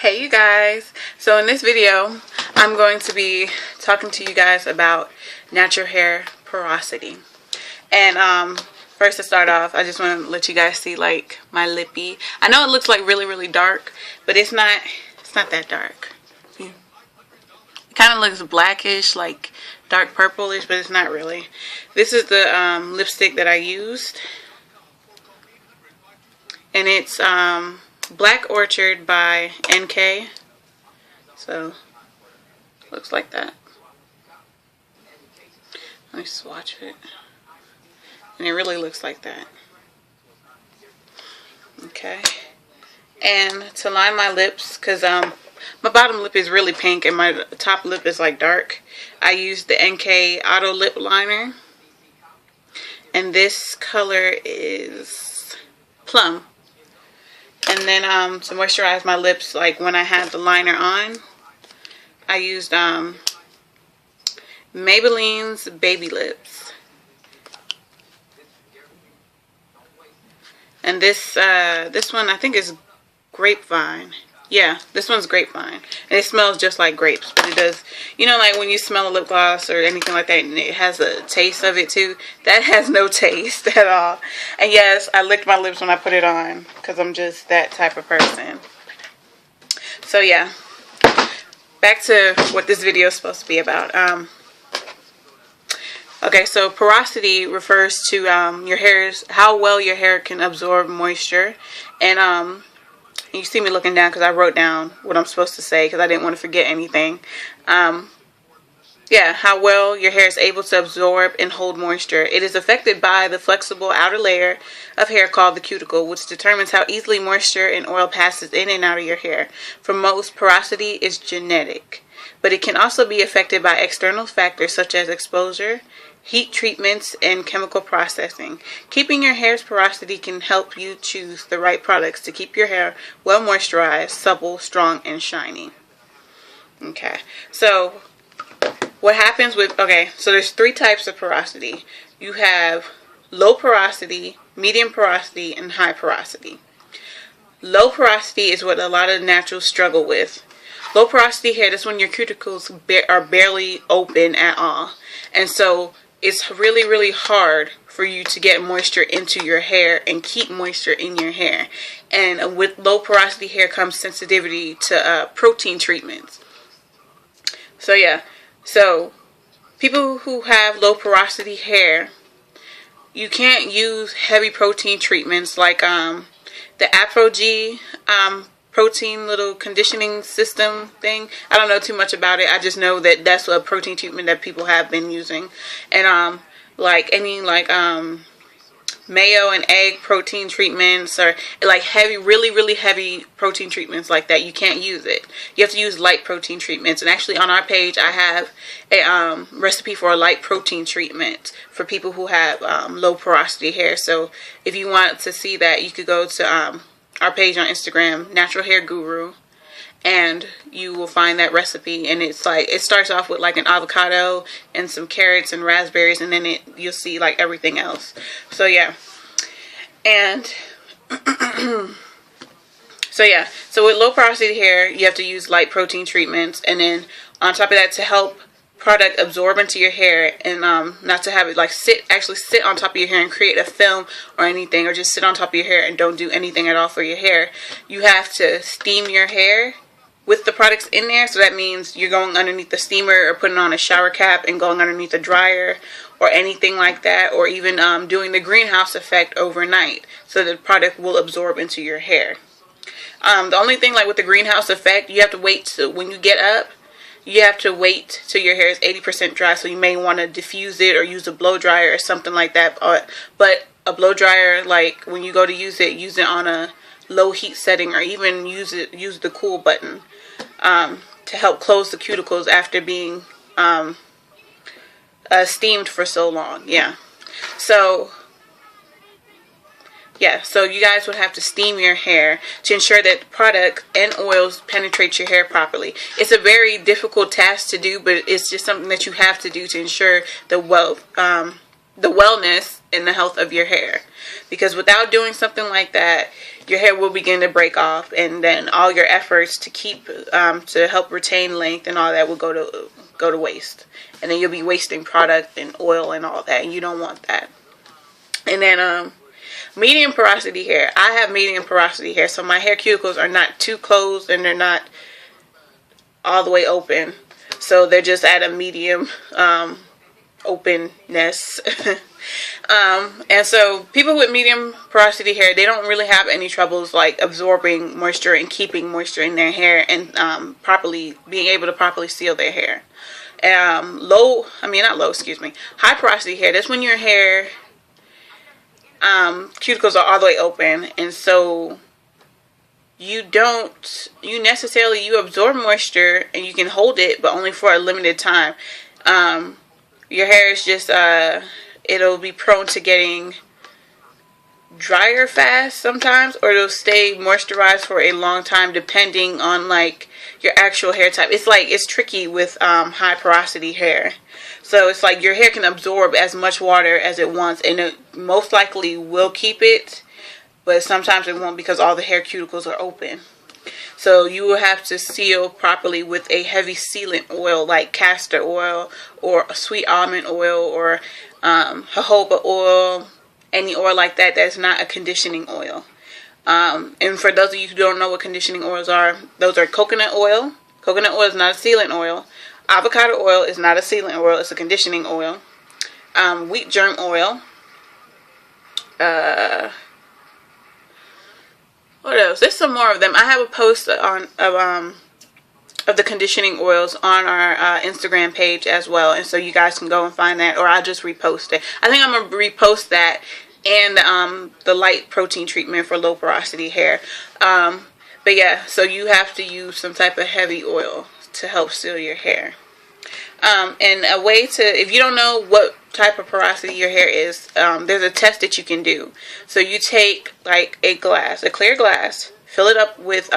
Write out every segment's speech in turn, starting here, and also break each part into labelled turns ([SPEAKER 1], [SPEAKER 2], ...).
[SPEAKER 1] Hey you guys, so in this video I'm going to be talking to you guys about natural hair porosity. And first, to start off, I just want to let you guys see like my lippy. I know it looks like really dark, but it's not that dark. It kind of looks blackish, like dark purplish, but it's not really. This is the lipstick that I used, and it's Black Orchid by NK. So looks like that. Let me swatch it, and it really looks like that. Okay, and to line my lips, because my bottom lip is really pink and my top lip is like dark, I used the NK Auto Lip Liner, and this color is Plum. And then to moisturize my lips, like when I had the liner on, I used Maybelline's Baby Lips. And this one I think is Grapevine. Yeah, this one's Grapevine. And it smells just like grapes, but it does, you know, like when you smell a lip gloss or anything like that and it has a taste of it too. That has no taste at all. And yes, I licked my lips when I put it on because I'm just that type of person. So yeah, back to what this video is supposed to be about. Okay, so porosity refers to your hair's, how well your hair can absorb moisture. And you see me looking down because I wrote down what I'm supposed to say because I didn't want to forget anything. Yeah, how well your hair is able to absorb and hold moisture. It is affected by the flexible outer layer of hair called the cuticle, which determines how easily moisture and oil passes in and out of your hair. For most, porosity is genetic, but it can also be affected by external factors such as exposure, heat treatments, and chemical processing. Keeping your hair's porosity can help you choose the right products to keep your hair well moisturized, supple, strong, and shiny. Okay, so what happens with, okay, so there's three types of porosity. You have low porosity, medium porosity, and high porosity. Low porosity is what a lot of naturals struggle with. Low porosity hair, that's when your cuticles are barely open at all. And so it's really hard for you to get moisture into your hair and keep moisture in your hair. And with low porosity hair comes sensitivity to protein treatments. So yeah, so people who have low porosity hair, you can't use heavy protein treatments like the AproG protein little conditioning system thing. I don't know too much about it. I just know that that's a protein treatment that people have been using. And like any like mayo and egg protein treatments, or like heavy, really heavy protein treatments like that, you can't use it. You have to use light protein treatments. And actually on our page I have a recipe for a light protein treatment for people who have low porosity hair. So if you want to see that, you could go to our page on Instagram, Natural Hair Guru, and you will find that recipe. And it's like, it starts off with like an avocado and some carrots and raspberries, and then you'll see like everything else. So yeah, and so yeah, so with low porosity hair you have to use light protein treatments, and then on top of that, to help product absorb into your hair and not to have it like actually sit on top of your hair and create a film or anything, or just sit on top of your hair and don't do anything at all for your hair, you have to steam your hair with the products in there. So that means you're going underneath the steamer or putting on a shower cap and going underneath a dryer or anything like that, or even doing the greenhouse effect overnight so the product will absorb into your hair. The only thing like with the greenhouse effect, you have to wait till when you get up, you have to wait till your hair is 80% dry, so you may want to diffuse it or use a blow dryer or something like that. But a blow dryer, like when you go to use it on a low heat setting, or even use the cool button to help close the cuticles after being steamed for so long. Yeah, so you guys would have to steam your hair to ensure that the product and oils penetrate your hair properly. It's a very difficult task to do, but it's just something that you have to do to ensure the the wellness and the health of your hair. Because without doing something like that, your hair will begin to break off, and then all your efforts to keep to help retain length and all that will go to waste. And then you'll be wasting product and oil and all that, and you don't want that. And then medium porosity hair. I have medium porosity hair, so my hair cuticles are not too closed and they're not all the way open. So they're just at a medium openness. And so people with medium porosity hair, they don't really have any troubles like absorbing moisture and keeping moisture in their hair, and being able to properly seal their hair. High porosity hair, that's when your hair cuticles are all the way open, and so you absorb moisture and you can hold it, but only for a limited time. Your hair is just it'll be prone to getting drier fast sometimes, or it'll stay moisturized for a long time depending on like your actual hair type. It's tricky with high porosity hair. So it's like your hair can absorb as much water as it wants, and it most likely will keep it, but sometimes it won't because all the hair cuticles are open. So you will have to seal properly with a heavy sealant oil like castor oil or sweet almond oil or jojoba oil, any oil like that that's not a conditioning oil. And for those of you who don't know what conditioning oils are, those are coconut oil. Coconut oil is not a sealant oil. Avocado oil is not a sealant oil, it's a conditioning oil. Wheat germ oil. What else? There's some more of them. I have a post of the conditioning oils on our Instagram page as well, and so you guys can go and find that, or I'll just repost it. I think I'm gonna repost that and the light protein treatment for low porosity hair. But yeah, so you have to use some type of heavy oil to help seal your hair. And a way to, if you don't know what type of porosity your hair is, there's a test that you can do. So you take like a clear glass, fill it up with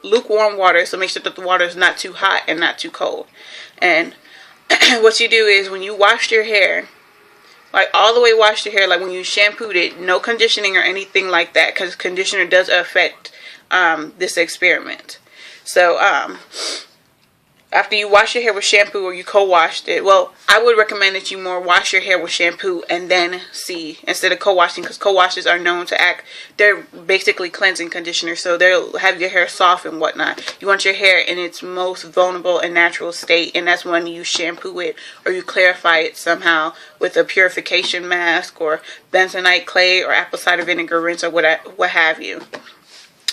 [SPEAKER 1] lukewarm water, so make sure that the water is not too hot and not too cold. And what you do is when you wash your hair, like all the way wash your hair, like when you shampooed it, no conditioning or anything like that, because conditioner does affect this experiment. So after you wash your hair with shampoo or you co-washed it, well, I would recommend that you more wash your hair with shampoo and then instead of co-washing, because co-washes are known to they're basically cleansing conditioners, so they'll have your hair soft and whatnot. You want your hair in its most vulnerable and natural state, and that's when you shampoo it or you clarify it somehow with a purification mask or bentonite clay or apple cider vinegar rinse or what have you.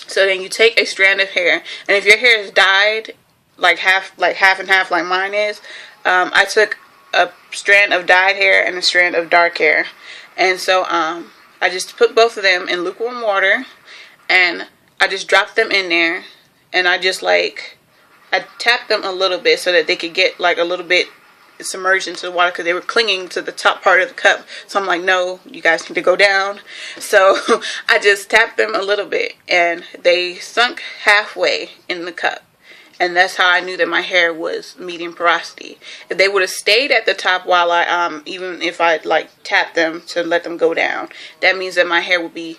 [SPEAKER 1] So then you take a strand of hair, and if your hair is dyed like half and half like mine is, I took a strand of dyed hair and a strand of dark hair, and so I just put both of them in lukewarm water, and I just dropped them in there, and I tapped them a little bit so that they could get like a little bit submerged into the water, because they were clinging to the top part of the cup. So I'm like, no, you guys need to go down. So I just tapped them a little bit, and they sunk halfway in the cup. And that's how I knew that my hair was medium porosity. If they would have stayed at the top while I, even if I like tapped them to let them go down, that means that my hair would be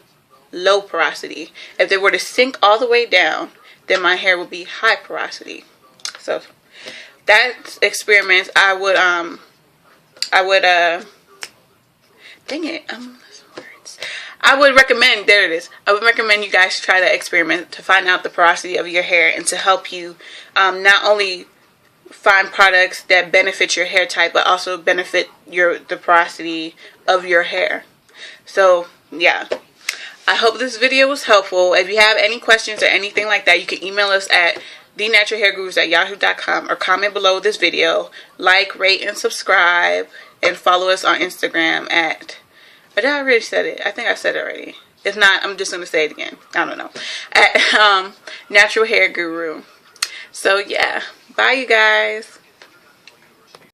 [SPEAKER 1] low porosity. If they were to sink all the way down, then my hair would be high porosity. So that experiment, I would, dang it, I would recommend, there it is, I would recommend you guys try that experiment to find out the porosity of your hair, and to help you not only find products that benefit your hair type, but also benefit the porosity of your hair. So yeah, I hope this video was helpful. If you have any questions or anything like that, you can email us at thenaturalhairgurus@yahoo.com or comment below this video. Like, rate, and subscribe, and follow us on Instagram at, did I already said it? I think I said it already. If not, I'm just going to say it again. I don't know. At Natural Hair Guru. So yeah, bye you guys.